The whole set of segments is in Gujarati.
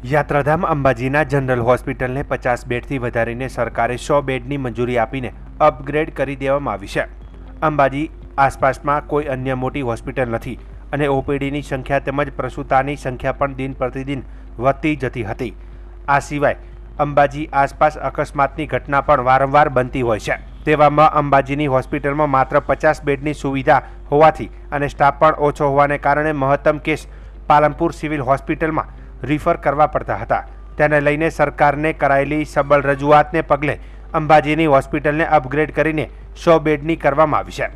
યાત્રાધામ અંબાજીના જનરલ હોસ્પિટલને 50 બેડથી વધારીને સરકારે 100 બેડની મંજૂરી આપીને અપગ્રેડ કરી દેવામાં આવી છે। અંબાજી આસપાસમાં કોઈ અન્ય મોટી હોસ્પિટલ નથી અને ઓપીડીની સંખ્યા તેમજ પ્રસૂતાની સંખ્યા પણ દિન પ્રતિદિન વધતી જતી હતી। આ સિવાય અંબાજી આસપાસ અકસ્માતની ઘટના પણ વારંવાર બનતી હોય છે। તેવામાં અંબાજીની હોસ્પિટલમાં માત્ર 50 બેડની સુવિધા હોવાથી અને સ્ટાફ પણ ઓછો હોવાને કારણે મહત્તમ કેસ પાલનપુર સિવિલ હોસ્પિટલમાં રિફર કરવા પડતા હતા। તેને લઈને સરકારને કરાયેલી સબળ રજૂઆતને પગલે અંબાજીની હોસ્પિટલને અપગ્રેડ કરીને 100 બેડની કરવામાં આવી છે।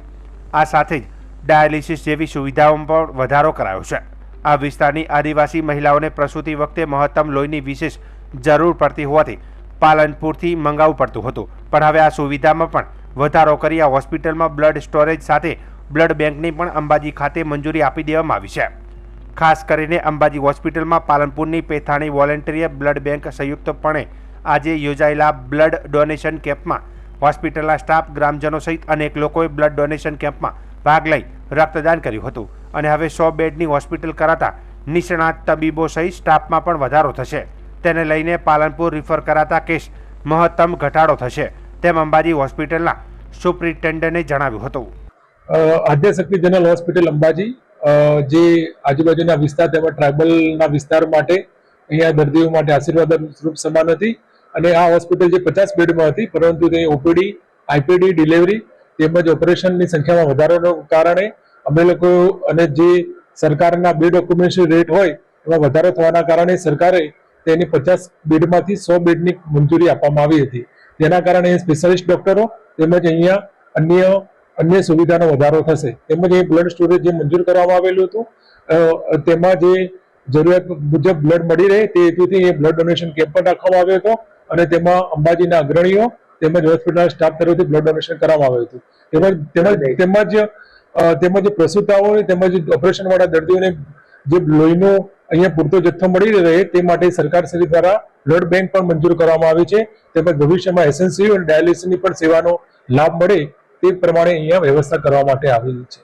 આ સાથે જ ડાયાલિસિસ જેવી સુવિધાઓમાં પણ વધારો કરાયો છે। આ વિસ્તારની આદિવાસી મહિલાઓને પ્રસૂતિ વખતે મહત્તમ લોહીની વિશેષ જરૂર પડતી હોવાથી પાલનપુરથી મંગાવવું પડતું હતું, પણ હવે આ સુવિધામાં પણ વધારો કરી આ હોસ્પિટલમાં બ્લડ સ્ટોરેજ સાથે બ્લડ બેંકની પણ અંબાજી ખાતે મંજૂરી આપી દેવામાં આવી છે। ખાસ કરીને અંબાજી હોસ્પિટલમાં પાલનપુરની પેથાણી વોલેન્ટરી બ્લડ બેંક સંયુક્તપણે આજે યોજાયેલા બ્લડ ડોનેશન કેમ્પમાં હોસ્પિટલના સ્ટાફ, ગ્રામજનો સહિત અનેક લોકોએ બ્લડ ડોનેશન કેમ્પમાં ભાગ લઈ રક્તદાન કર્યું હતું અને હવે 100 બેડની હોસ્પિટલ કરાતા નિષ્ણાત તબીબો સહિત સ્ટાફમાં પણ વધારો થશે। તેને લઈને પાલનપુર રિફર કરાતા કેસ મહત્તમ ઘટાડો થશે તેમ અંબાજી હોસ્પિટલના સુપ્રિન્ટેન્ડન્ટે જણાવ્યું હતું। આદ્યશક્તિ જનરલ હોસ્પિટલ અંબાજી જે આજુબાજુના વિસ્તાર તેમજ ટ્રાઇબલના વિસ્તાર માટે અહીંયા દર્દીઓ માટે આશીર્વાદ સ્વરૂપ સમાન હતી અને આ હોસ્પિટલ જે 50 બેડમાં હતી, પરંતુ તે ઓપીડી, આઈપીડી, ડિલિવરી તેમજ ઓપરેશનની સંખ્યામાં વધારાને કારણે અમે લોકો અને જે સરકારના બેડ ઓક્યુપન્સી રેટ હોય એમાં વધારો થવાના કારણે સરકારે તેની 50 બેડમાંથી 100 બેડની મંજૂરી આપવામાં આવી હતી। જેના કારણે સ્પેશિયાલિસ્ટ ડોક્ટરો તેમજ અહીંયા અન્ય સુવિધાનો વધારો થશે। તેમજ એ બ્લડ સ્ટોરેજ જે મંજૂર કરવામાં આવેલું હતું તેમાં જે જરૂરિયાત મુજબ બ્લડ મળી રહે તે હેતુથી એ બ્લડ ડોનેશન કેમ્પ પણ રાખવામાં આવ્યો હતો અને તેમાં અંબાજીના અગ્રણીઓ તેમજ હોસ્પિટલના સ્ટાફ તરફથી બ્લડ ડોનેશન કરવામાં આવ્યું હતું। તેમજ પ્રસૂતાઓ તેમજ ઓપરેશન વાળા દર્દીઓને જે લોહીનો અહીંયા પૂરતો જથ્થો મળી રહે તે માટે સરકારશ્રી દ્વારા બ્લડ બેંક પણ મંજૂર કરવામાં આવી છે। તેમજ ભવિષ્યમાં એસએનસી અને ડાયાલિસિસની પણ સેવાનો લાભ મળે તે પ્રમાણે અહીંયા વ્યવસ્થા કરવા માટે આવી છે।